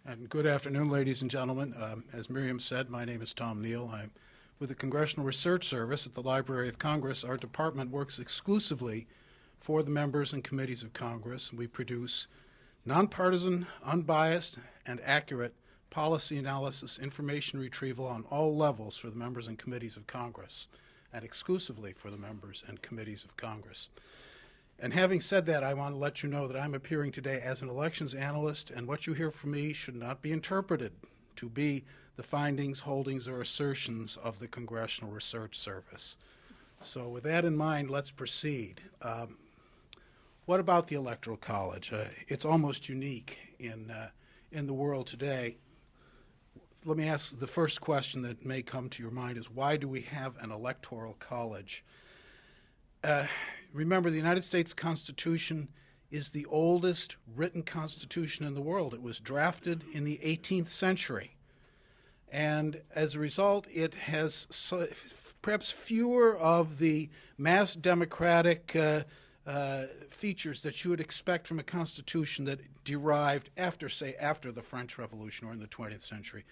And good afternoon, ladies and gentlemen. As Miriam said, my name is Tom Neal. I'm with the Congressional Research Service at the Library of Congress. Our department works exclusively for the members and committees of Congress. We produce nonpartisan, unbiased, and accurate policy analysis, information retrieval on all levels for the members and committees of Congress, and exclusively for the members and committees of Congress. And having said that, I want to let you know that I'm appearing today as an elections analyst, and what you hear from me should not be interpreted to be the findings, holdings, or assertions of the Congressional Research Service. So with that in mind, let's proceed. What about the Electoral College? It's almost unique in the world today. Let me ask the first question that may come to your mind is, why do we have an Electoral College? Remember, the United States Constitution is the oldest written constitution in the world. It was drafted in the 18th century. And as a result, it has perhaps fewer of the mass democratic features that you would expect from a constitution that derived after, say, after the French Revolution or in the 20th century.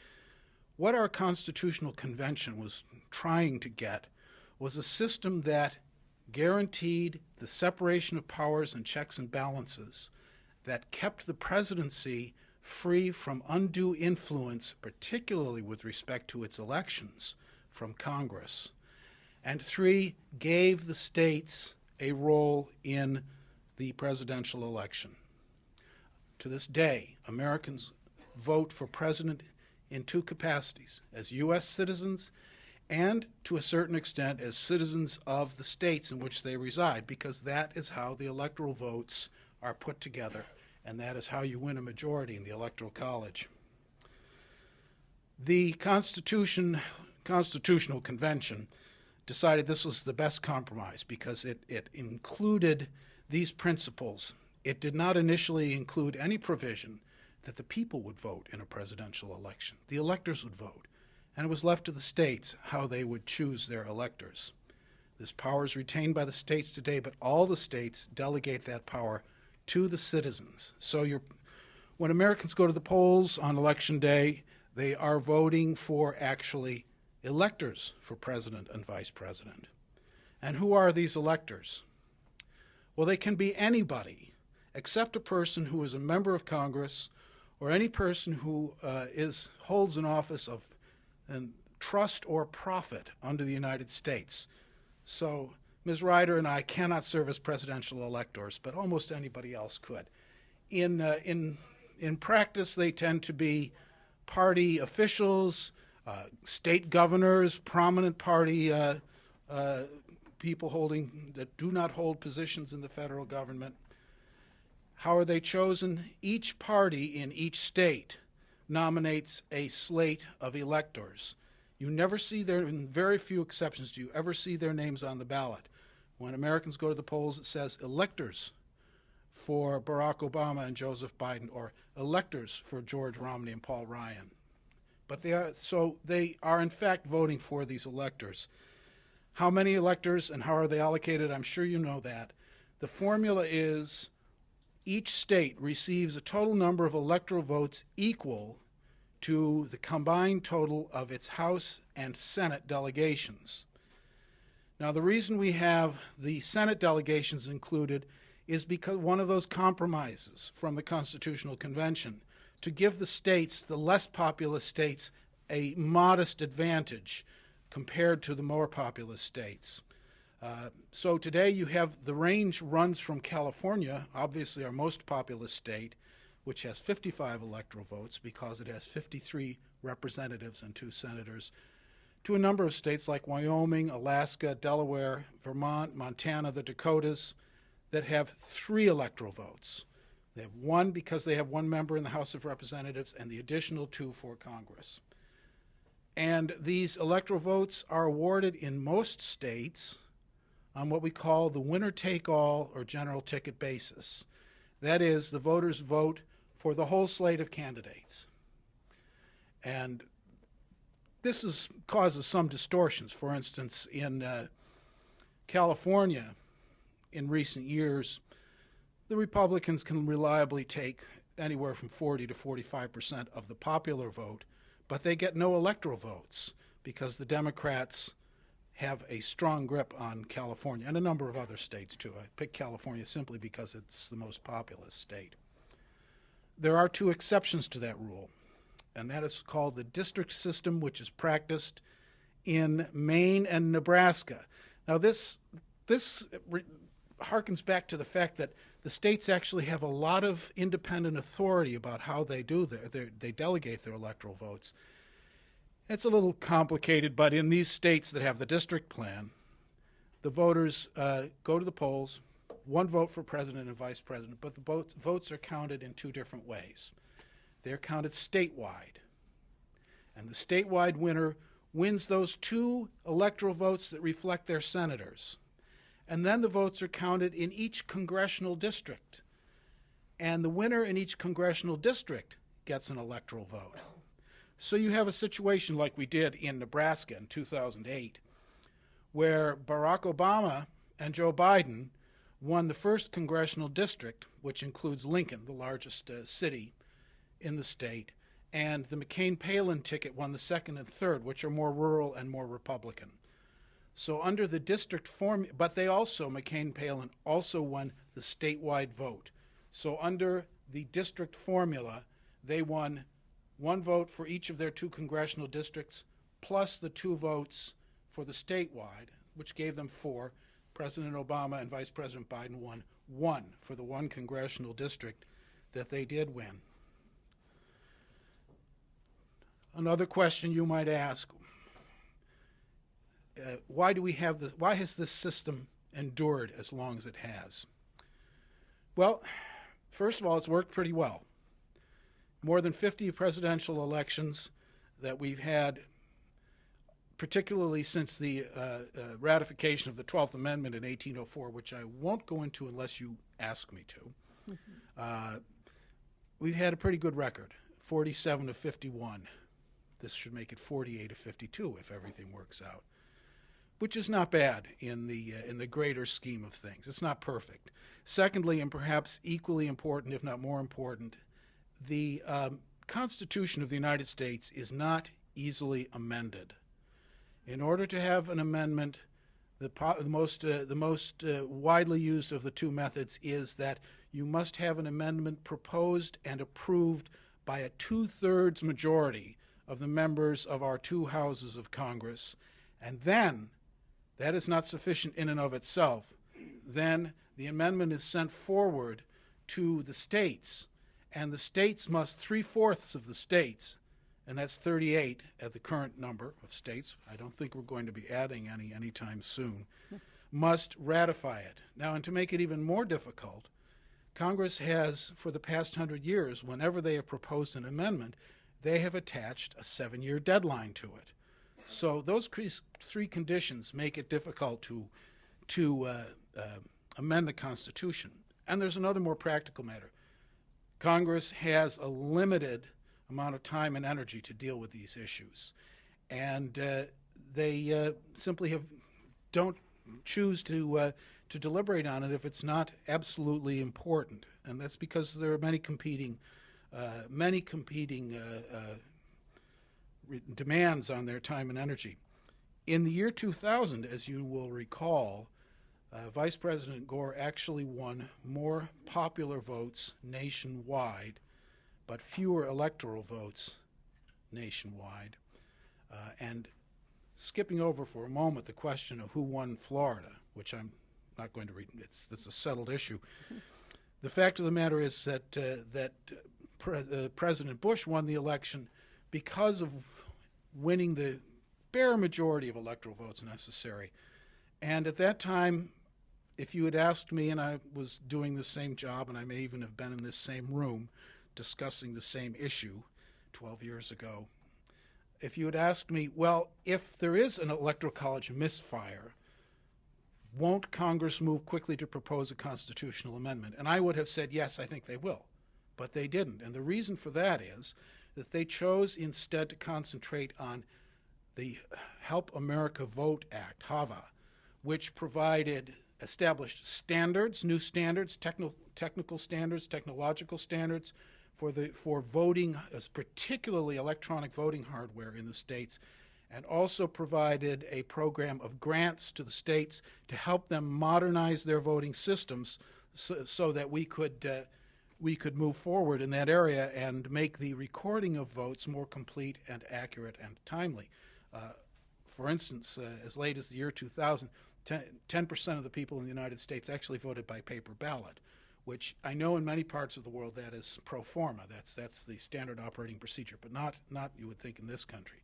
What our Constitutional Convention was trying to get was a system that guaranteed the separation of powers and checks and balances, that kept the presidency free from undue influence, particularly with respect to its elections, from Congress. And three, gave the states a role in the presidential election. To this day, Americans vote for president in two capacities: as U.S. citizens and, to a certain extent, as citizens of the states in which they reside, because that is how the electoral votes are put together, and that is how you win a majority in the Electoral College. The Constitutional Convention decided this was the best compromise because it included these principles. It did not initially include any provision that the people would vote in a presidential election. The electors would vote. And it was left to the states how they would choose their electors. This power is retained by the states today, but all the states delegate that power to the citizens. So when Americans go to the polls on Election Day, they are voting for actually electors for president and vice president. And who are these electors? Well, they can be anybody except a person who is a member of Congress or any person who holds an office of trust or profit under the United States. So Ms. Ryder and I cannot serve as presidential electors, but almost anybody else could. In practice, they tend to be party officials, state governors, prominent party people that do not hold positions in the federal government. How are they chosen? Each party in each state nominates a slate of electors. You never see in very few exceptions, do you ever see their names on the ballot. When Americans go to the polls, it says electors for Barack Obama and Joseph Biden, or electors for George Romney and Paul Ryan. But they are in fact voting for these electors. How many electors and how are they allocated? I'm sure you know that. The formula is each state receives a total number of electoral votes equal to the combined total of its House and Senate delegations. Now, the reason we have the Senate delegations included is because one of those compromises from the Constitutional Convention to give the states, the less populous states, a modest advantage compared to the more populous states. So today you have the range runs from California, obviously our most populous state, which has 55 electoral votes because it has 53 representatives and 2 senators, to a number of states like Wyoming, Alaska, Delaware, Vermont, Montana, the Dakotas, that have 3 electoral votes. They have 1 because they have 1 member in the House of Representatives and the additional 2 for Congress. And these electoral votes are awarded in most states on what we call the winner-take-all or general ticket basis. That is, the voters vote for the whole slate of candidates. And this causes some distortions. For instance, in California, in recent years, the Republicans can reliably take anywhere from 40 to 45% of the popular vote, but they get no electoral votes because the Democrats have a strong grip on California and a number of other states too. I picked California simply because it's the most populous state. There are two exceptions to that rule, and that is called the district system, which is practiced in Maine and Nebraska. Now this harkens back to the fact that the states actually have a lot of independent authority about how they do they delegate their electoral votes. It's a little complicated, but in these states that have the district plan, the voters go to the polls, one vote for president and vice president, but the votes are counted in two different ways. They're counted statewide, and the statewide winner wins those two electoral votes that reflect their senators. And then the votes are counted in each congressional district. And the winner in each congressional district gets an electoral vote. So you have a situation like we did in Nebraska in 2008, where Barack Obama and Joe Biden won the first congressional district, which includes Lincoln, the largest city in the state, and the McCain-Palin ticket won the second and third, which are more rural and more Republican. So under the district form, but they also, McCain-Palin also won the statewide vote. So under the district formula, they won one vote for each of their two congressional districts, plus the two votes for the statewide, which gave them four. President Obama and Vice President Biden won one for the one congressional district that they did win. Another question you might ask, why has this system endured as long as it has? Well, first of all, it's worked pretty well. More than 50 presidential elections that we've had, particularly since the ratification of the 12th Amendment in 1804, which I won't go into unless you ask me to. We've had a pretty good record, 47 to 51. This should make it 48 to 52 if everything works out, which is not bad in the greater scheme of things. It's not perfect. Secondly, and perhaps equally important, if not more important, the Constitution of the United States is not easily amended. In order to have an amendment, the most widely used of the two methods is that you must have an amendment proposed and approved by a 2/3 majority of the members of our two houses of Congress. And then, that is not sufficient in and of itself. Then the amendment is sent forward to the states, and the states must, 3/4 of the states, and that's 38 at the current number of states, I don't think we're going to be adding any anytime soon, must ratify it. Now, and to make it even more difficult, Congress has, for the past 100 years, whenever they have proposed an amendment, they have attached a 7-year deadline to it. So those three conditions make it difficult to amend the Constitution. And there's another more practical matter. Congress has a limited amount of time and energy to deal with these issues. And they simply don't choose to deliberate on it if it's not absolutely important. And that's because there are many competing demands on their time and energy. In the year 2000, as you will recall, Vice President Gore actually won more popular votes nationwide, but fewer electoral votes nationwide. And skipping over for a moment the question of who won Florida, which I'm not going to read, it's a settled issue. The fact of the matter is that President Bush won the election because of winning the bare majority of electoral votes necessary. And at that time, if you had asked me, and I was doing the same job, and I may even have been in this same room discussing the same issue 12 years ago, if you had asked me, well, if there is an electoral college misfire, won't Congress move quickly to propose a constitutional amendment? And I would have said, yes, I think they will. But they didn't. And the reason for that is that they chose instead to concentrate on the Help America Vote Act, HAVA, which established standards, new standards, technical standards, technological standards for voting, particularly electronic voting hardware in the states, and also provided a program of grants to the states to help them modernize their voting systems so that we could move forward in that area and make the recording of votes more complete and accurate and timely. For instance, as late as the year 2000, 10% of the people in the United States actually voted by paper ballot, which I know in many parts of the world that is pro forma. That's the standard operating procedure, but not you would think in this country.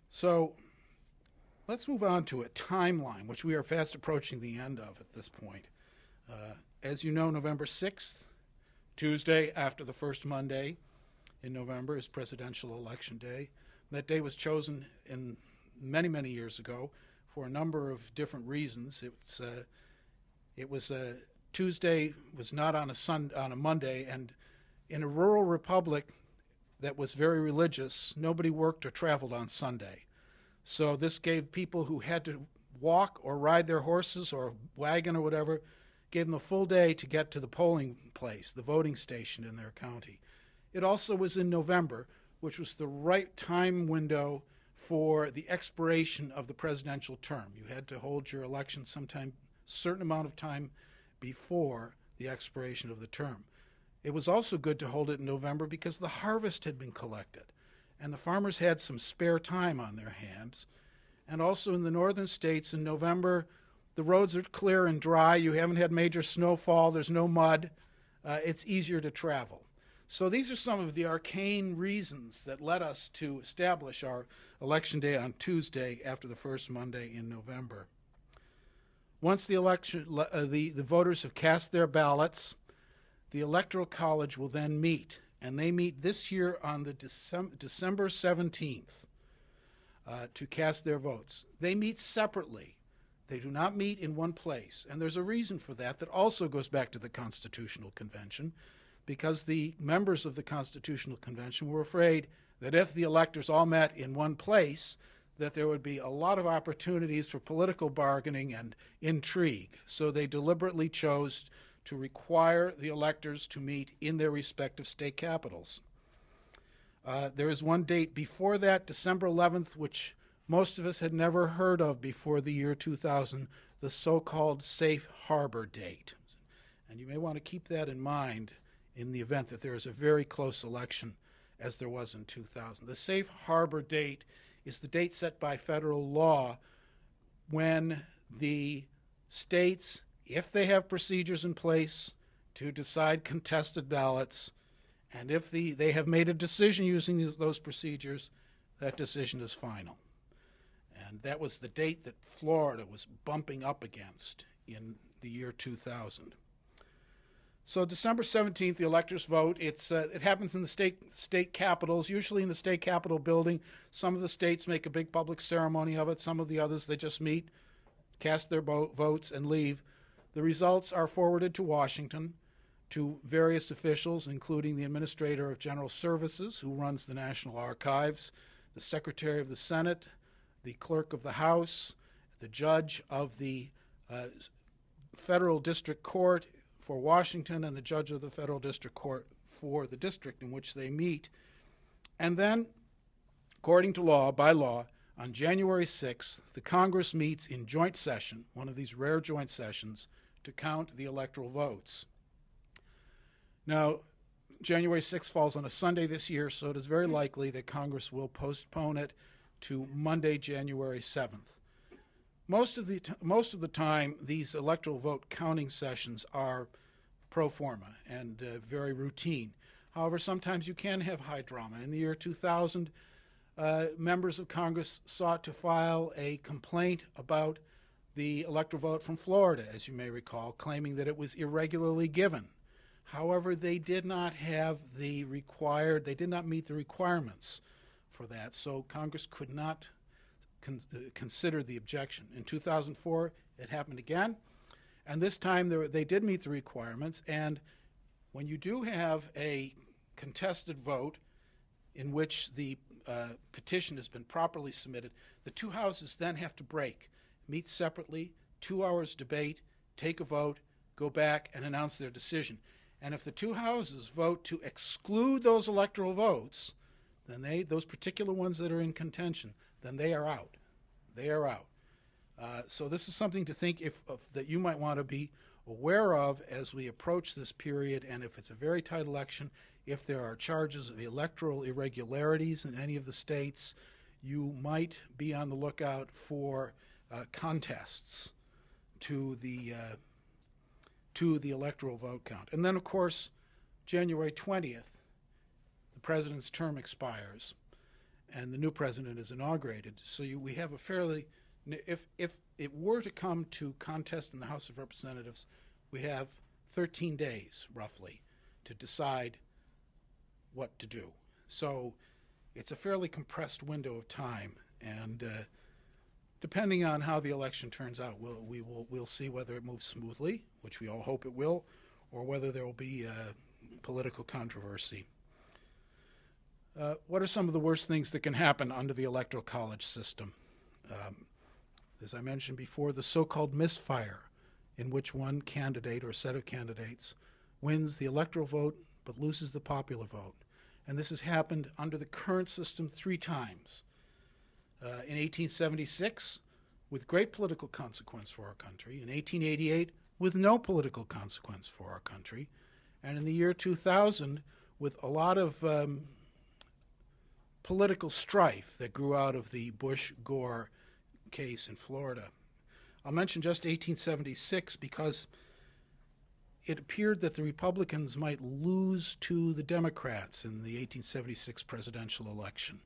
So let's move on to a timeline, which we are fast approaching the end of at this point. As you know, November 6th, Tuesday after the first Monday in November, is Presidential Election Day. That day was chosen in many years ago for a number of different reasons. Tuesday was not on a Monday, and in a rural republic that was very religious, nobody worked or traveled on Sunday. So this gave people who had to walk or ride their horses or wagon or whatever, gave them a full day to get to the polling place, the voting station in their county. It also was in November, which was the right time window for the expiration of the presidential term. You had to hold your election sometime, certain amount of time before the expiration of the term. It was also good to hold it in November because the harvest had been collected, and the farmers had some spare time on their hands. And also in the northern states in November, the roads are clear and dry. You haven't had major snowfall. There's no mud. It's easier to travel. So these are some of the arcane reasons that led us to establish our election day on Tuesday after the first Monday in November. Once the election, the voters have cast their ballots, the Electoral College will then meet, and they meet this year on the December 17th to cast their votes. They meet separately. They do not meet in one place, and there's a reason for that that also goes back to the Constitutional Convention, because the members of the Constitutional Convention were afraid that if the electors all met in one place, that there would be a lot of opportunities for political bargaining and intrigue. So they deliberately chose to require the electors to meet in their respective state capitals. There is one date before that, December 11th, which most of us had never heard of before the year 2000, the so-called Safe Harbor date. And you may want to keep that in mind in the event that there is a very close election as there was in 2000. The Safe Harbor date is the date set by federal law when the states, if they have procedures in place to decide contested ballots, and if they have made a decision using those procedures, that decision is final. And that was the date that Florida was bumping up against in the year 2000. So December 17th, the electors vote. It happens in the state capitals, usually in the state capitol building. Some of the states make a big public ceremony of it. Some of the others, they just meet, cast their votes, and leave. The results are forwarded to Washington, to various officials, including the Administrator of General Services, who runs the National Archives, the Secretary of the Senate, the Clerk of the House, the Judge of the Federal District Court for Washington, and the Judge of the Federal District Court for the district in which they meet. And then, according to law, by law, on January 6th, the Congress meets in joint session, one of these rare joint sessions, to count the electoral votes. Now, January 6th falls on a Sunday this year, so it is very likely that Congress will postpone it to Monday, January 7th. Most of the time, these electoral vote counting sessions are pro forma and very routine. However, sometimes you can have high drama. In the year 2000, members of Congress sought to file a complaint about the electoral vote from Florida, as you may recall, claiming that it was irregularly given. However, they did not meet the requirements for that, so Congress could not consider the objection. In 2004, it happened again, and this time they did meet the requirements. And when you do have a contested vote in which the petition has been properly submitted, the two houses then have to break, meet separately, 2 hours debate, take a vote, go back and announce their decision. And if the two houses vote to exclude those electoral votes, then those particular ones that are in contention, then they are out. They are out. So this is something to think that you might want to be aware of as we approach this period, and if it's a very tight election, if there are charges of electoral irregularities in any of the states, you might be on the lookout for contests to the electoral vote count. And then, of course, January 20th, the president's term expires, and the new president is inaugurated. So we have a fairly, if it were to come to contest in the House of Representatives, we have 13 days, roughly, to decide what to do. So it's a fairly compressed window of time, and depending on how the election turns out, we'll see whether it moves smoothly, which we all hope it will, or whether there will be political controversy. What are some of the worst things that can happen under the Electoral College system? As I mentioned before, the so-called misfire, in which one candidate or set of candidates wins the electoral vote but loses the popular vote. And this has happened under the current system 3 times. In 1876, with great political consequence for our country. In 1888, with no political consequence for our country. And in the year 2000, with a lot of political strife that grew out of the Bush-Gore case in Florida. I'll mention just 1876 because it appeared that the Republicans might lose to the Democrats in the 1876 presidential election.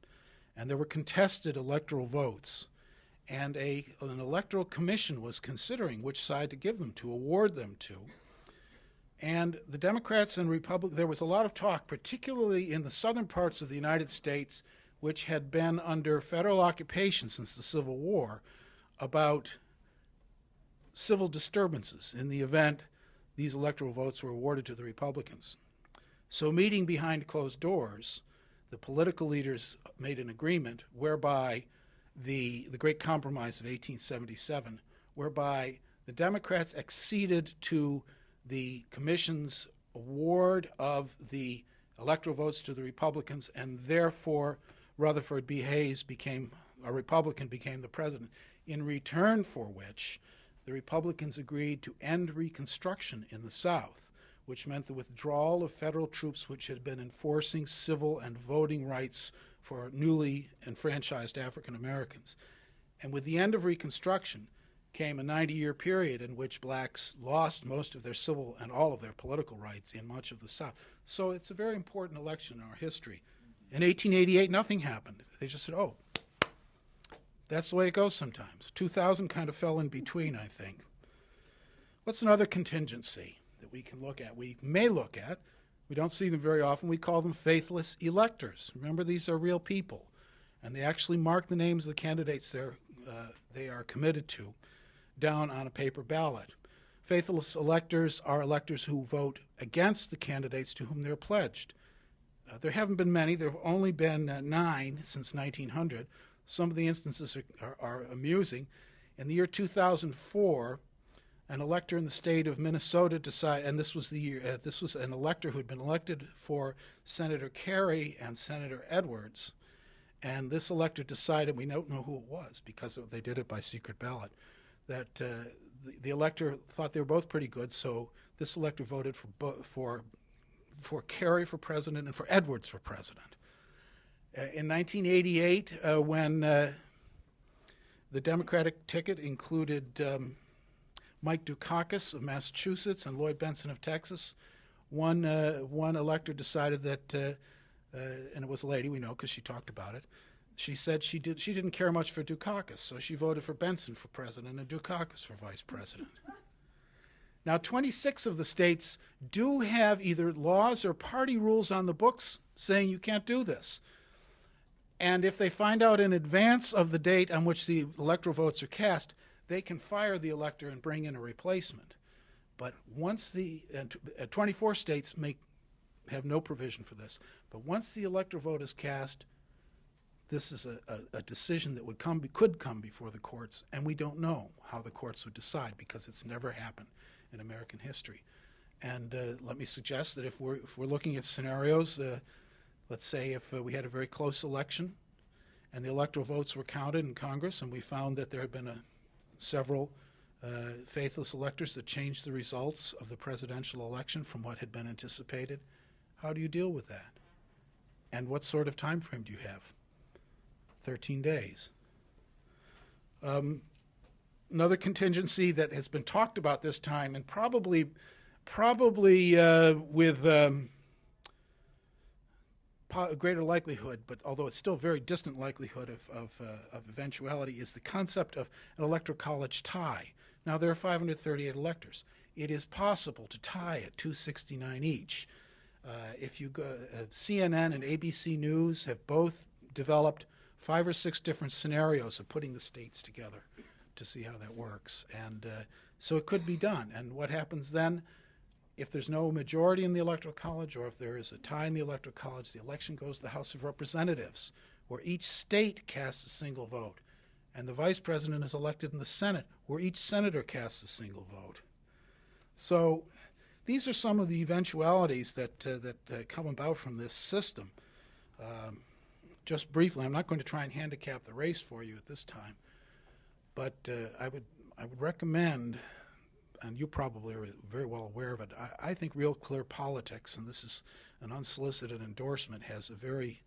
And there were contested electoral votes. And an electoral commission was considering which side to give them to, award them to. And the Democrats and Republicans, there was a lot of talk, particularly in the southern parts of the United States, which had been under federal occupation since the Civil War, about civil disturbances in the event these electoral votes were awarded to the Republicans. So meeting behind closed doors, the political leaders made an agreement whereby the Great Compromise of 1877, whereby the Democrats acceded to the commission's award of the electoral votes to the Republicans, and therefore Rutherford B. Hayes became a Republican, became the president, in return for which the Republicans agreed to end Reconstruction in the South, which meant the withdrawal of federal troops which had been enforcing civil and voting rights for newly enfranchised African Americans. And with the end of Reconstruction came a 90-year period in which blacks lost most of their civil and all of their political rights in much of the South. So it's a very important election in our history. In 1888, nothing happened. They just said, oh, that's the way it goes sometimes. 2000 kind of fell in between, I think. What's another contingency that we can look at? We may look at. We don't see them very often. We call them faithless electors. Remember, these are real people, and they actually mark the names of the candidates they are committed to down on a paper ballot. Faithless electors are electors who vote against the candidates to whom they're pledged. There haven't been many. There have only been 9 since 1900. Some of the instances are amusing. In the year 2004, an elector in the state of Minnesota decided, and this was an elector who had been elected for Senator Kerry and Senator Edwards, and this elector decided, we don't know who it was because they did it by secret ballot, that the elector thought they were both pretty good, so this elector voted for Kerry for president and for Edwards for president. In 1988, when the Democratic ticket included Mike Dukakis of Massachusetts and Lloyd Bentsen of Texas, one elector decided that, and it was a lady, we know because she talked about it, she said she didn't care much for Dukakis, so she voted for Bentsen for president and Dukakis for vice president. Now, 26 of the states do have either laws or party rules on the books saying you can't do this. And if they find out in advance of the date on which the electoral votes are cast, they can fire the elector and bring in a replacement. But once 24 states have no provision for this, but once the electoral vote is cast, this is a decision that could come before the courts, and we don't know how the courts would decide because it's never happened in American history. And let me suggest that if we're looking at scenarios, let's say if we had a very close election and the electoral votes were counted in Congress and we found that there had been several faithless electors that changed the results of the presidential election from what had been anticipated, how do you deal with that? And what sort of time frame do you have? 13 days. Another contingency that has been talked about this time, and probably with greater likelihood, but although it's still a very distant likelihood of eventuality, is the concept of an electoral college tie. Now, there are 538 electors. It is possible to tie at 269 each. If you go, CNN and ABC News have both developed 5 or 6 different scenarios of putting the states together to see how that works. And so it could be done. And what happens then, if there's no majority in the Electoral College, or if there is a tie in the Electoral College, the election goes to the House of Representatives, where each state casts a single vote. And the vice president is elected in the Senate, where each senator casts a single vote. So these are some of the eventualities that come about from this system. Just briefly, I'm not going to try and handicap the race for you at this time, but I would recommend, and you probably are very well aware of it, I think Real Clear Politics, and this is an unsolicited endorsement, has a very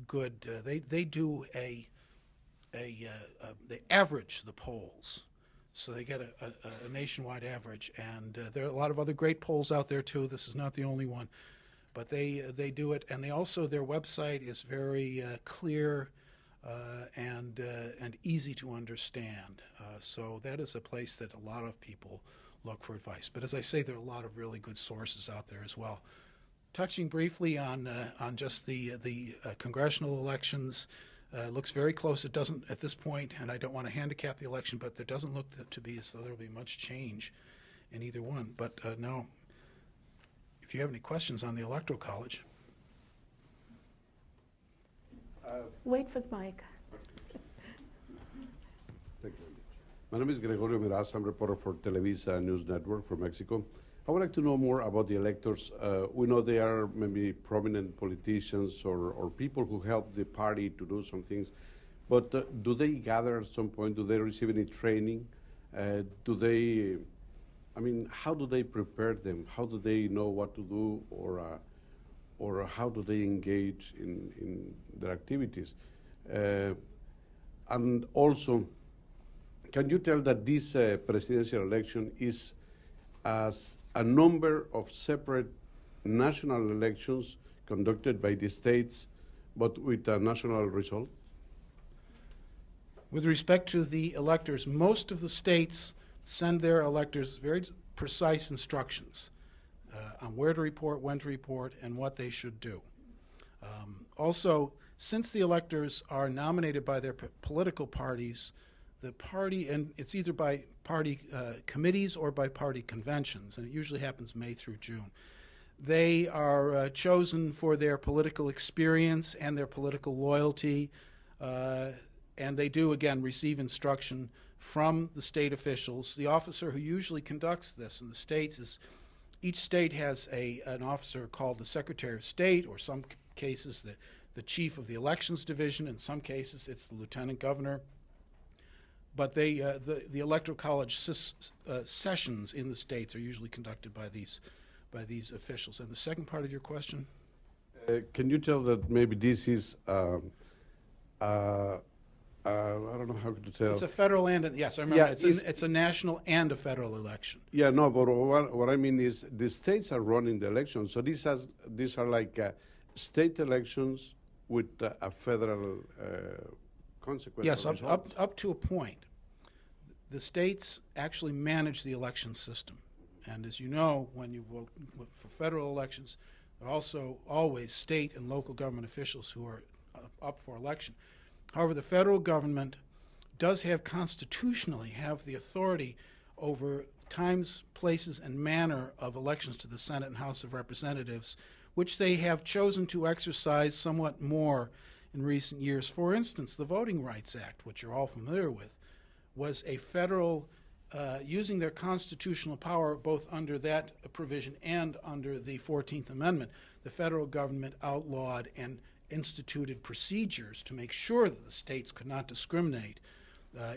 good, they do they average the polls. So they get a nationwide average, and there are a lot of other great polls out there too. This is not the only one, but they do it, and they also, their website is very clear and easy to understand. So that is a place that a lot of people look for advice. But as I say, there are a lot of really good sources out there as well. Touching briefly on just the congressional elections. Looks very close. It doesn't, at this point, and I don't want to handicap the election, but there doesn't look to be as though there will be much change in either one. But no, if you have any questions on the Electoral College. Wait for the mic. Thank you. My name is Gregorio Meraz. I'm a reporter for Televisa News Network from Mexico. I would like to know more about the electors. We know they are maybe prominent politicians or people who help the party to do some things, but do they gather at some point? Do they receive any training? How do they prepare them? How do they know what to do, or how do they engage in their activities? And also, can you tell that this presidential election is as a number of separate national elections conducted by the states, but with a national result? With respect to the electors, most of the states send their electors very precise instructions on where to report, when to report, and what they should do. Also, since the electors are nominated by their political parties, the party, and it's either by party committees or by party conventions, and it usually happens May through June. They are chosen for their political experience and their political loyalty, and they do, again, receive instruction from the state officials. The officer who usually conducts this in the states is, each state has an officer called the Secretary of State, or some cases the Chief of the Elections Division. In some cases it's the Lieutenant Governor. But the Electoral College sessions in the states are usually conducted by these officials. And the second part of your question? Can you tell that maybe this is, I don't know how to tell. It's a federal and, yes, I remember. Yeah, it's a national and a federal election. Yeah, no, but what I mean is the states are running the elections. So these are like state elections with a federal consequence. Yes, up to a point. The states actually manage the election system. And as you know, when you vote for federal elections, there are also always state and local government officials who are up for election. However, the federal government does have constitutionally have the authority over times, places, and manner of elections to the Senate and House of Representatives, which they have chosen to exercise somewhat more in recent years. For instance, the Voting Rights Act, which you're all familiar with, was a federal using their constitutional power both under that provision and under the 14th Amendment, the federal government outlawed and instituted procedures to make sure that the states could not discriminate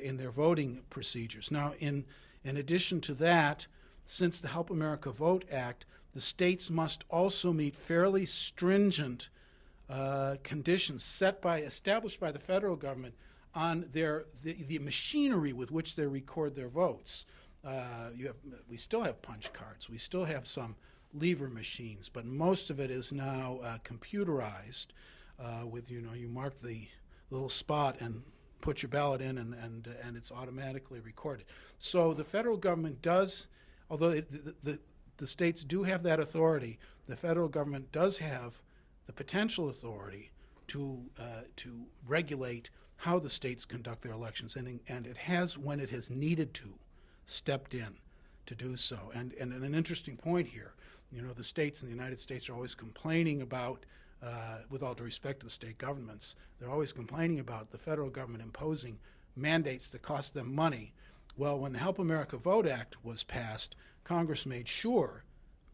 in their voting procedures. Now, in addition to that, since the Help America Vote Act, the states must also meet fairly stringent conditions established by the federal government on the machinery with which they record their votes. We still have punch cards. We still have some lever machines, but most of it is now computerized. You mark the little spot and put your ballot in, and it's automatically recorded. So the federal government does, although the states do have that authority, the federal government does have the potential authority to regulate how the states conduct their elections, and it has, when it has needed to, stepped in to do so. And an interesting point here, the states in the United States are always complaining about, with all due respect to the state governments, they're always complaining about the federal government imposing mandates that cost them money. Well, when the Help America Vote Act was passed, Congress made sure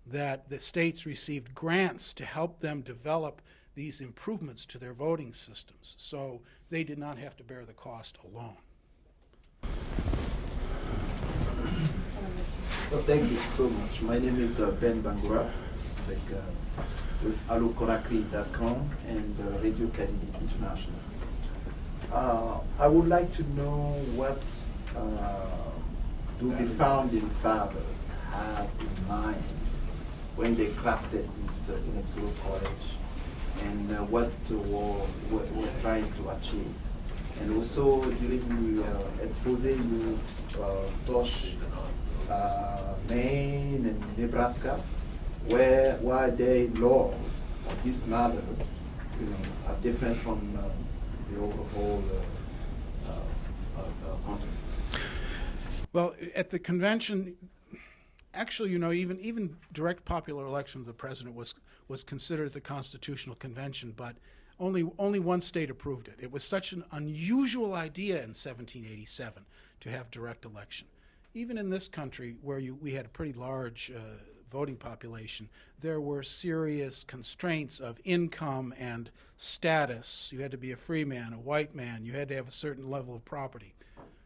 that the states received grants to help them develop these improvements to their voting systems, so they did not have to bear the cost alone. Well, thank you so much. My name is Ben Bangura, with alloconakry.com and Radio Candidate International. I would like to know what do the founding fathers have in mind when they crafted this electoral college, and what we're trying to achieve. And also during the expose, you touched Maine and Nebraska, why their laws on this matter, are different from the overall country. Well, at the convention, actually, even direct popular election of the president was considered at the Constitutional Convention, but only one state approved it. It was such an unusual idea in 1787 to have direct election. Even in this country, where we had a pretty large voting population, there were serious constraints of income and status. You had to be a free man, a white man. You had to have a certain level of property.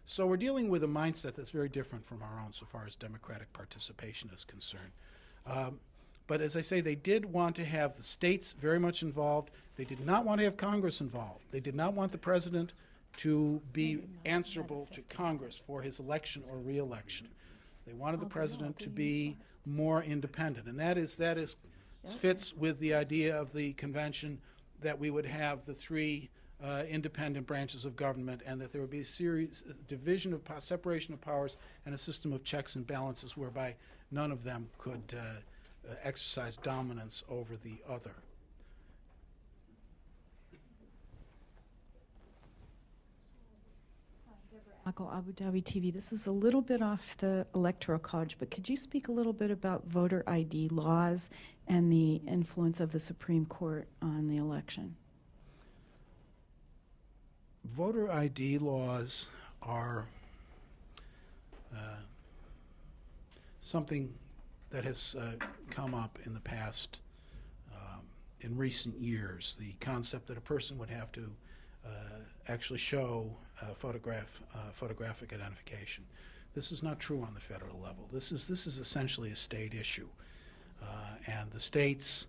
So we're dealing with a mindset that's very different from our own so far as democratic participation is concerned. But as I say, they did want to have the states very much involved. They did not want to have Congress involved. They did not want the president to be answerable to Congress for his election or re-election. They wanted the president to be more independent, and that fits with the idea of the convention that we would have the three independent branches of government, and that there would be a series division of separation of powers and a system of checks and balances whereby none of them could exercise dominance over the other. Michael, Abu Dhabi TV. This is a little bit off the Electoral College, but could you speak a little bit about voter ID laws and the influence of the Supreme Court on the election? Voter ID laws are something that has come up in the past, in recent years. The concept that a person would have to actually show photographic identification. This is not true on the federal level. This is essentially a state issue, and the states.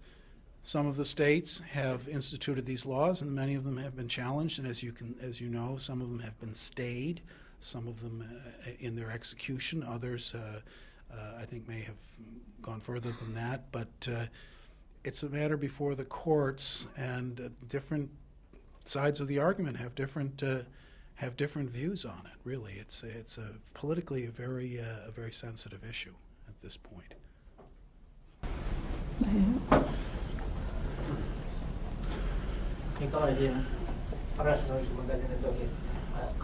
Some of the states have instituted these laws, and many of them have been challenged. And as you know, some of them have been stayed. Some of them in their execution. Others, I think, may have gone further than that. But it's a matter before the courts, and different sides of the argument have different views on it. Really, it's a politically a very sensitive issue at this point.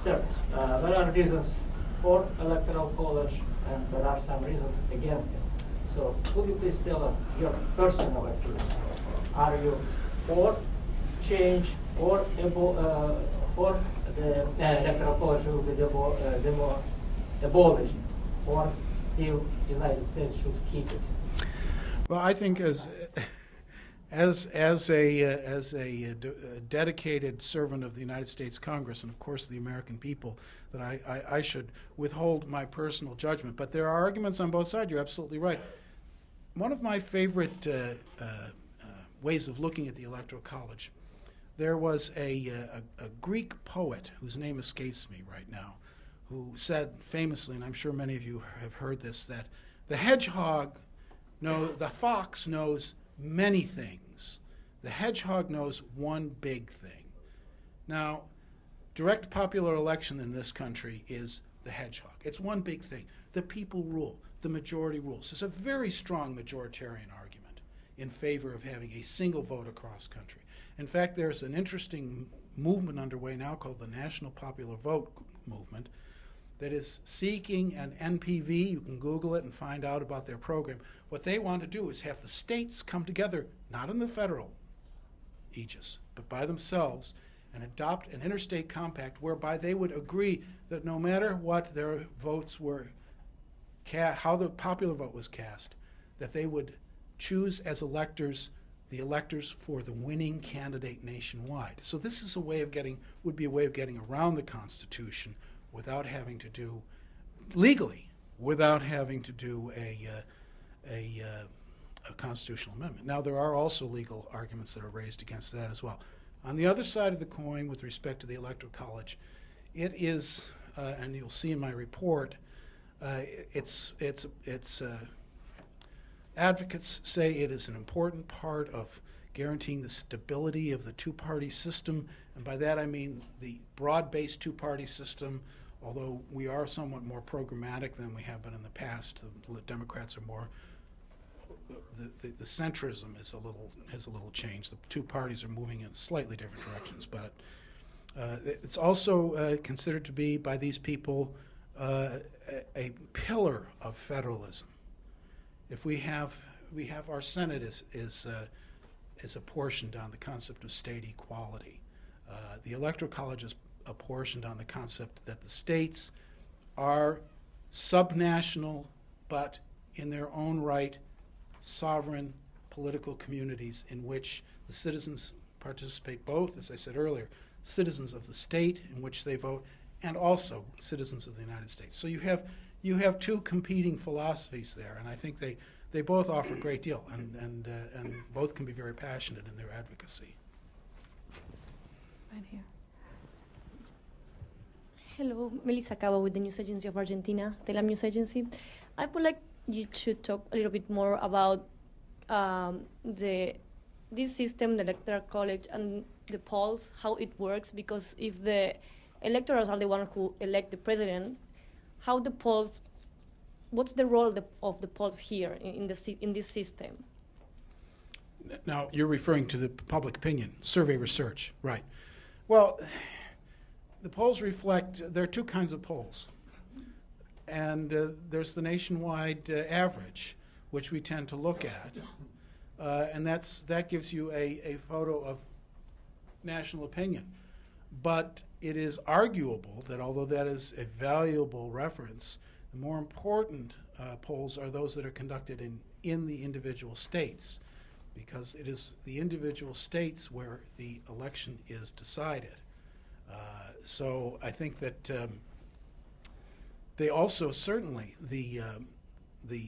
Sir, there are reasons for electoral college and there are some reasons against it. So could you please tell us your personal views? Are you for change or for the electoral college will be abolished? or still the United States should keep it? Well, I think as a dedicated servant of the United States Congress and of course the American people, that I should withhold my personal judgment. But there are arguments on both sides. You're absolutely right. One of my favorite ways of looking at the Electoral College, there was a Greek poet whose name escapes me right now, who said famously, and I'm sure many of you have heard this, that the fox knows many things. The hedgehog knows one big thing. Now, direct popular election in this country is the hedgehog. It's one big thing. The people rule. The majority rules. There's a very strong majoritarian argument in favor of having a single vote across country. In fact, there's an interesting movement underway now called the National Popular Vote movement that is seeking an NPV. You can Google it and find out about their program. What they want to do is have the states come together, not in the federal aegis, but by themselves, and adopt an interstate compact whereby they would agree that no matter what their votes were, how the popular vote was cast, that they would choose as electors the electors for the winning candidate nationwide. So this is would be a way of getting around the Constitution without having to do, legally, without having to do a constitutional amendment. Now, there are also legal arguments that are raised against that as well. On the other side of the coin, with respect to the Electoral College, it is, and you'll see in my report, advocates say it is an important part of guaranteeing the stability of the two-party system, and by that I mean the broad-based two-party system. Although we are somewhat more programmatic than we have been in the past, the Democrats are more. The centrism has a little changed. The two parties are moving in slightly different directions, but it's also considered to be by these people a pillar of federalism. If we have our Senate is apportioned on the concept of state equality. The Electoral College is apportioned on the concept that the states are subnational, but in their own right, sovereign political communities in which the citizens participate, both, as I said earlier, citizens of the state in which they vote and also citizens of the United States. So you have two competing philosophies there, and I think they both offer a great deal, and both can be very passionate in their advocacy. Right here. Hello, Melissa Cabo with the News Agency of Argentina, Telam News Agency. I would like you to talk a little bit more about this system, the Electoral College, and the polls, how it works, because if the electors are the ones who elect the president, how the polls, what's the role of the polls here in this system? Now, you're referring to the public opinion survey research, right? Well, the polls reflect, there are two kinds of polls. And there's the nationwide average, which we tend to look at. And that gives you a photo of national opinion. But it is arguable that although that is a valuable reference, the more important polls are those that are conducted in the individual states, because it is the individual states where the election is decided. So I think that they also certainly, the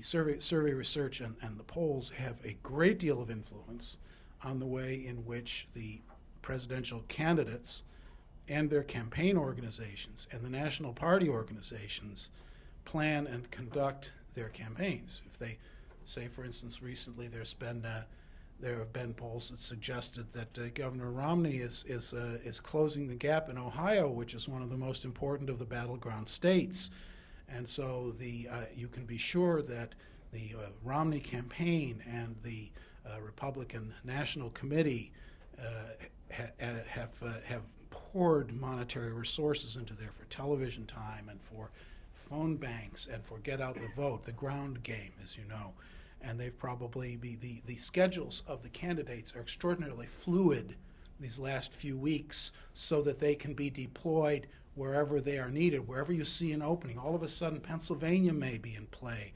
survey research and the polls have a great deal of influence on the way in which the presidential candidates and their campaign organizations and the national party organizations plan and conduct their campaigns. If they say, for instance, recently there have been polls that suggested that Governor Romney is closing the gap in Ohio, which is one of the most important of the battleground states. And so you can be sure that the Romney campaign and the Republican National Committee have poured monetary resources into there for television time and for phone banks and for get out the vote, the ground game, as you know. And they've probably the schedules of the candidates are extraordinarily fluid these last few weeks so that they can be deployed wherever they are needed, wherever you see an opening. All of a sudden, Pennsylvania may be in play.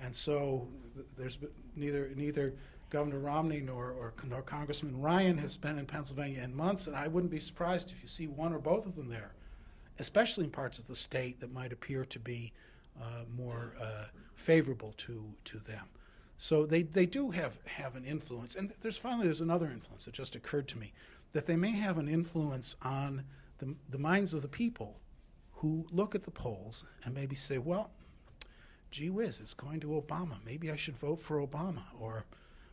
And so there's neither Governor Romney nor Congressman Ryan has been in Pennsylvania in months, and I wouldn't be surprised if you see one or both of them there, especially in parts of the state that might appear to be more favorable to them. So they do have an influence. And there's another influence that just occurred to me, that they may have an influence on the minds of the people who look at the polls and maybe say, well, gee whiz, it's going to Obama. Maybe I should vote for Obama. Or,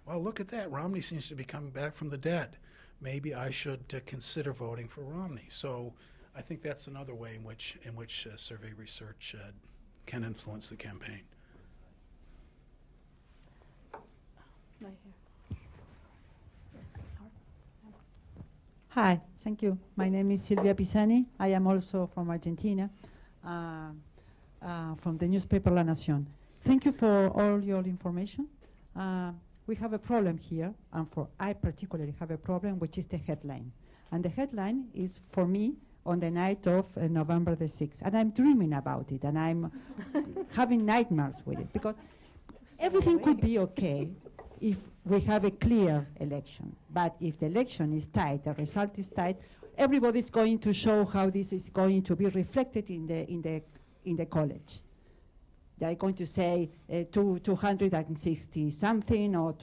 well, look at that. Romney seems to be coming back from the dead. Maybe I should consider voting for Romney. So I think that's another way in which survey research can influence the campaign. Right here. Hi, thank you. My name is Silvia Pisani. I am also from Argentina, from the newspaper La Nación. Thank you for all your information. We have a problem here, and I particularly have a problem, which is the headline. And the headline is, for me, on the night of November the 6th. And I'm dreaming about it, and I'm having nightmares with it, because everything could be okay if we have a clear election. But if the election is tight, the result is tight, everybody's going to show how this is going to be reflected in the college. They are going to say 260 something, or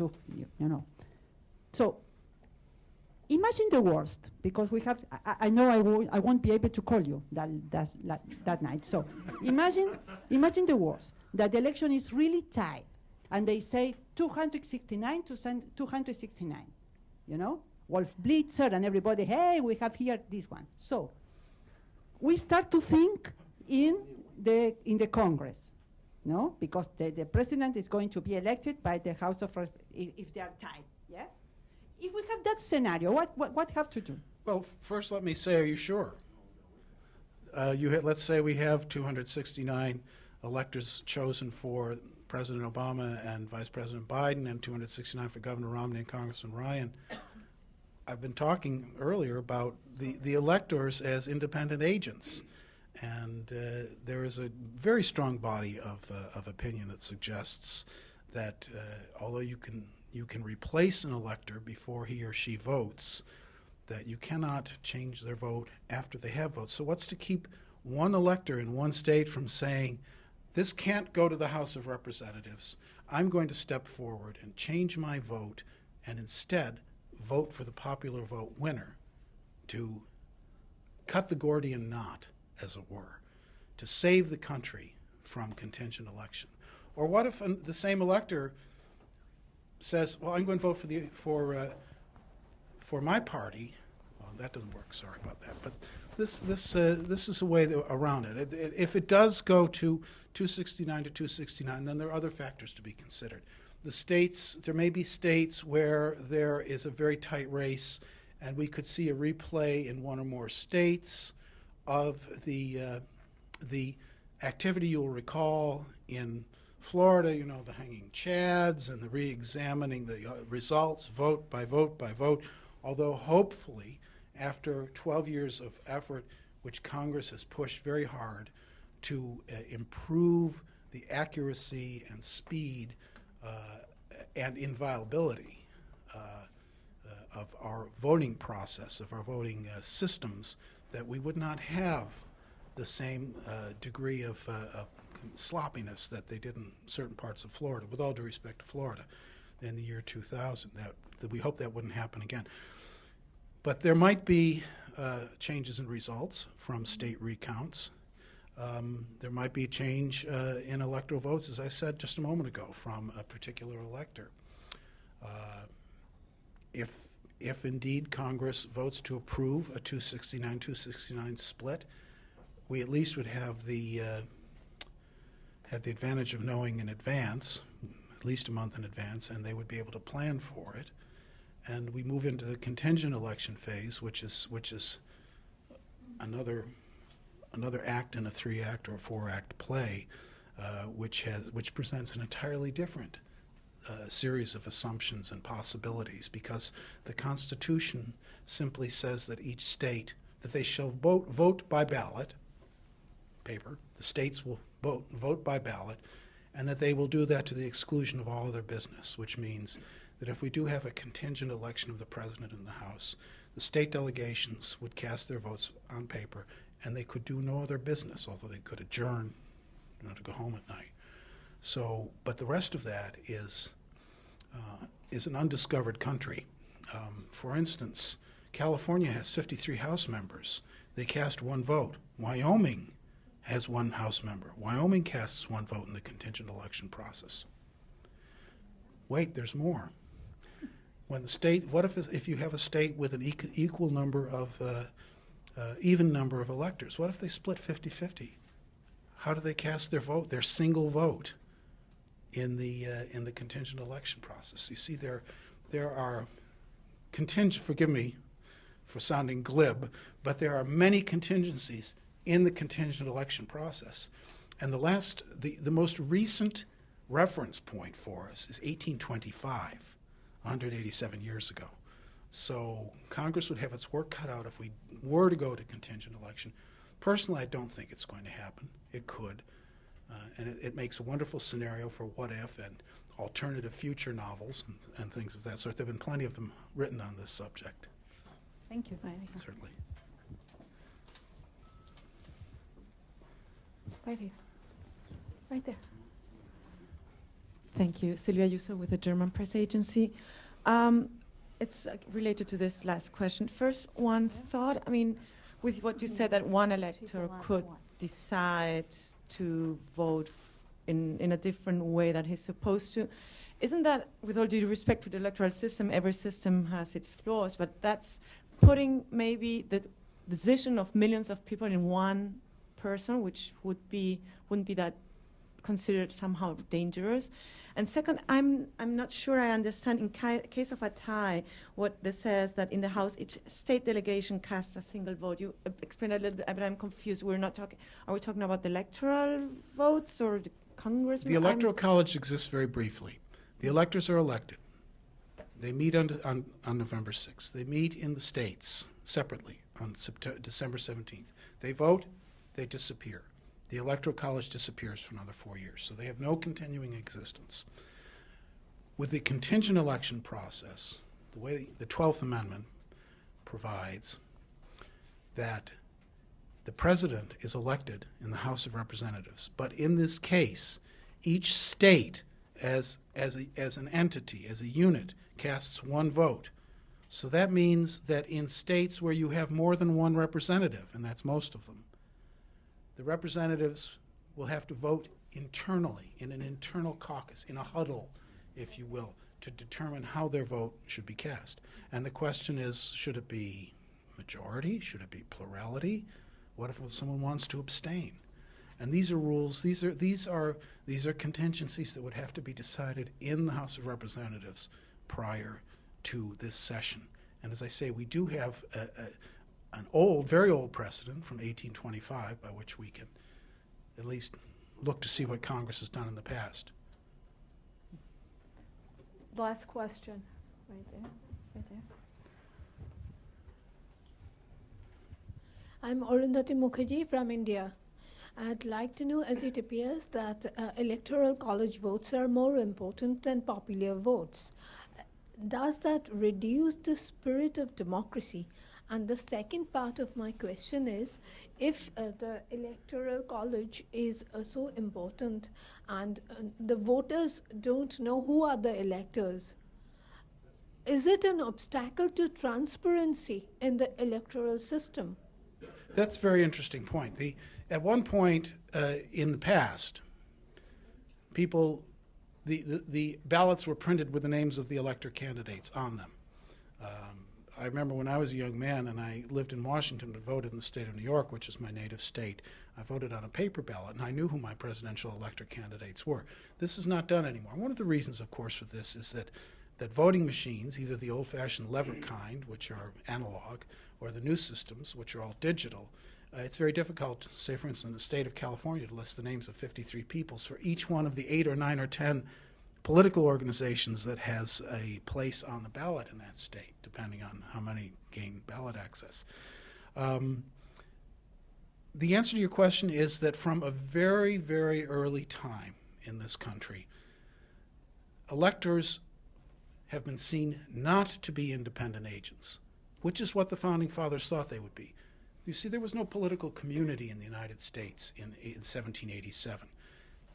you know. So imagine the worst, because we have. I know I won't be able to call you that night. So imagine the worst, that the election is really tight, and they say 269 to 269, you know? Wolf Blitzer and everybody, hey, we have here this one. So we start to think in the Congress, no? Because the president is going to be elected by the House of if they are tied, yeah? If we have that scenario, what have to do? Well, first let me say, are you sure? Let's say we have 269 electors chosen for President Obama and Vice President Biden, and 269 for Governor Romney and Congressman Ryan. I've been talking earlier about the electors as independent agents, and there is a very strong body of opinion that suggests that although you can replace an elector before he or she votes, that you cannot change their vote after they have voted. So what's to keep one elector in one state from saying, this can't go to the House of Representatives. I'm going to step forward and change my vote and instead vote for the popular vote winner to cut the Gordian knot, as it were, to save the country from contingent election. Or what if the same elector says, well, I'm going to vote for my party. Well, that doesn't work, sorry about that. But this is a way around it. If it does go to 269 to 269, then there are other factors to be considered. There may be states where there is a very tight race, and we could see a replay in one or more states of the activity you'll recall in Florida, you know, the hanging chads and the re-examining the results vote by vote by vote, although hopefully after 12 years of effort, which Congress has pushed very hard to improve the accuracy and speed and inviolability of our voting process, of our voting systems, that we would not have the same degree of sloppiness that they did in certain parts of Florida, with all due respect to Florida, in the year 2000. That we hope that wouldn't happen again. But there might be changes in results from state recounts. There might be a change in electoral votes, as I said just a moment ago, from a particular elector. If indeed Congress votes to approve a 269-269 split, we at least would have the advantage of knowing in advance, at least a month in advance, and they would be able to plan for it. And we move into the contingent election phase, which is another act in a 3-act or 4-act play, which presents an entirely different series of assumptions and possibilities, because the Constitution simply says that each state, that they shall vote by ballot, paper. The states will vote by ballot, and that they will do that to the exclusion of all other business, which means that if we do have a contingent election of the president in the House, the state delegations would cast their votes on paper, and they could do no other business, although they could adjourn, to go home at night. So, but the rest of that is an undiscovered country. For instance, California has 53 House members. They cast one vote. Wyoming has one House member. Wyoming casts one vote in the contingent election process. Wait, there's more. When the state, what if you have a state with an equal number of, even number of electors? What if they split 50-50? How do they cast their vote, their single vote, in the contingent election process? You see, there are contingent. Forgive me for sounding glib, but there are many contingencies in the contingent election process. And the most recent reference point for us is 1825, 187 years ago. So Congress would have its work cut out if we were to go to contingent election. Personally, I don't think it's going to happen. It could. And it makes a wonderful scenario for what if and alternative future novels and things of that sort. There have been plenty of them written on this subject. Thank you. Certainly. Right here. Right there. Thank you. Silvia Ayuso with the German Press Agency. It's related to this last question. First, one thought, I mean, with what you said that one elector could decide to vote in a different way that he's supposed to. Isn't that, with all due respect to the electoral system, every system has its flaws, but that's putting maybe the decision of millions of people in one person, which wouldn't be that considered somehow dangerous. And second, I'm not sure I understand in case of a tie what this says that in the House each state delegation casts a single vote. You explained a little bit, but I'm confused. Are we talking about the electoral votes or the Congress? The Electoral College exists very briefly. The electors are elected. They meet on November 6th. They meet in the states separately on December 17th. They vote, they disappear. The Electoral College disappears for another 4 years, so they have no continuing existence. With the contingent election process, the way the 12th Amendment provides that the president is elected in the House of Representatives, but in this case, each state as an entity, as a unit, casts one vote. So that means that in states where you have more than one representative, and that's most of them, the representatives will have to vote internally, in an internal caucus, in a huddle, if you will, to determine how their vote should be cast. And the question is, should it be majority? Should it be plurality? What if someone wants to abstain? And these are rules, these are contingencies that would have to be decided in the House of Representatives prior to this session. And as I say, we do have an old, very old precedent from 1825 by which we can at least look to see what Congress has done in the past. Last question. Right there. Right there. I'm Arundhati Mukherjee from India. I'd like to know, as it appears that electoral college votes are more important than popular votes. Does that reduce the spirit of democracy? And the second part of my question is, if the electoral college is so important and the voters don't know who are the electors, is it an obstacle to transparency in the electoral system? That's a very interesting point. At one point in the past, the ballots were printed with the names of the elector candidates on them. I remember when I was a young man and I lived in Washington but voted in the state of New York, which is my native state, I voted on a paper ballot and I knew who my presidential elector candidates were. This is not done anymore. One of the reasons, of course, for this is that voting machines, either the old-fashioned lever kind, which are analog, or the new systems, which are all digital, it's very difficult, say for instance in the state of California, to list the names of 53 peoples for each one of the 8 or 9 or 10 political organizations that has a place on the ballot in that state, depending on how many gain ballot access. the answer to your question is that from a very, very early time in this country, electors have been seen not to be independent agents, which is what the Founding Fathers thought they would be. You see, there was no political community in the United States in 1787.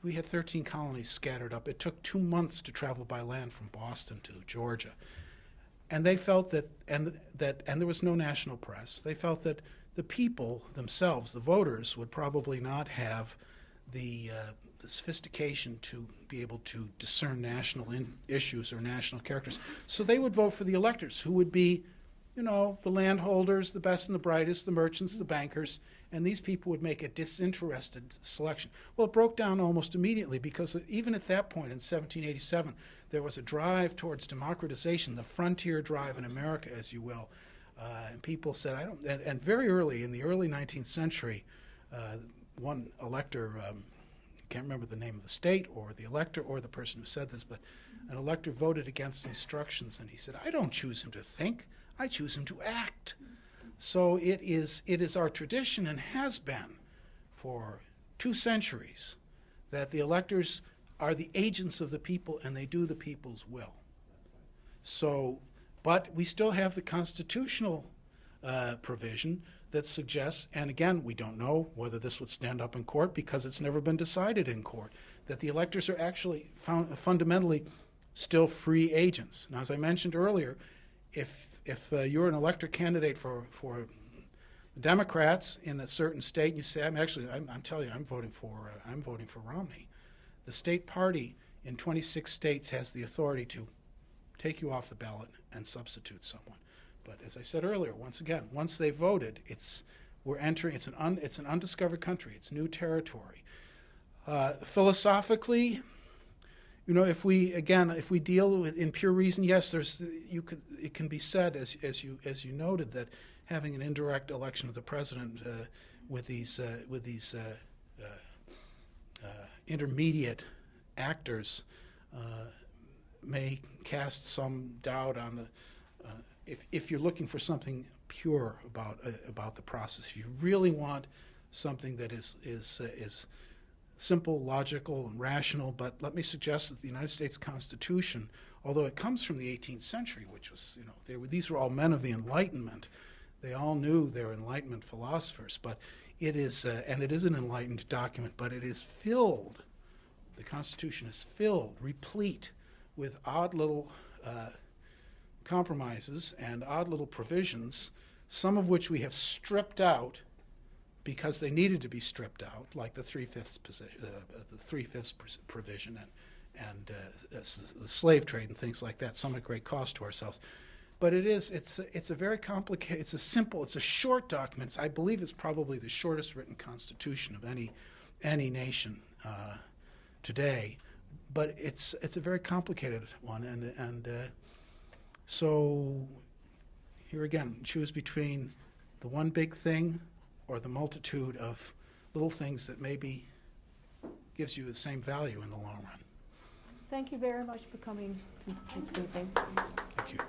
We had 13 colonies scattered up. It took 2 months to travel by land from Boston to Georgia. And they felt that, and there was no national press, they felt that the people themselves, the voters, would probably not have the sophistication to be able to discern national issues or national characters. So they would vote for the electors, who would be, you know, the landholders, the best and the brightest, the merchants, the bankers, and these people would make a disinterested selection. Well, it broke down almost immediately, because even at that point in 1787, there was a drive towards democratization, the frontier drive in America, as you will. And people said, I don't, and very early, in the early 19th century, one elector, can't remember the name of the state or the elector or the person who said this, but an elector voted against instructions, and he said, I don't choose him to think, I choose him to act. So it is our tradition, and has been for 2 centuries, that the electors are the agents of the people and they do the people's will. So, but we still have the constitutional provision that suggests, and again, we don't know whether this would stand up in court because it's never been decided in court, that the electors are actually fundamentally still free agents. Now, as I mentioned earlier, if you're an elector candidate for the Democrats in a certain state, and you say, I'm telling you, I'm voting for Romney. The state party in 26 states has the authority to take you off the ballot and substitute someone. But as I said earlier, once again, once they voted, it's an undiscovered country. It's new territory. Philosophically, you know, if we deal with in pure reason, yes, it can be said, as you noted, that having an indirect election of the president with these intermediate actors may cast some doubt on the. If you're looking for something pure about the process, if you really want something that is simple, logical, and rational, but let me suggest that the United States Constitution, although it comes from the 18th century, which was, you know, these were all men of the Enlightenment. They all knew they were Enlightenment philosophers, but it is, and it is an enlightened document, but it is filled, the Constitution is filled, replete with odd little compromises and odd little provisions, some of which we have stripped out because they needed to be stripped out, like the 3/5 provision and the slave trade and things like that, some at great cost to ourselves. But it's a very complicated, it's a short document. I believe it's probably the shortest written constitution of any nation today. But it's a very complicated one, and so here again, choose between the one big thing or the multitude of little things that maybe gives you the same value in the long run. Thank you very much for coming this evening. Thank you.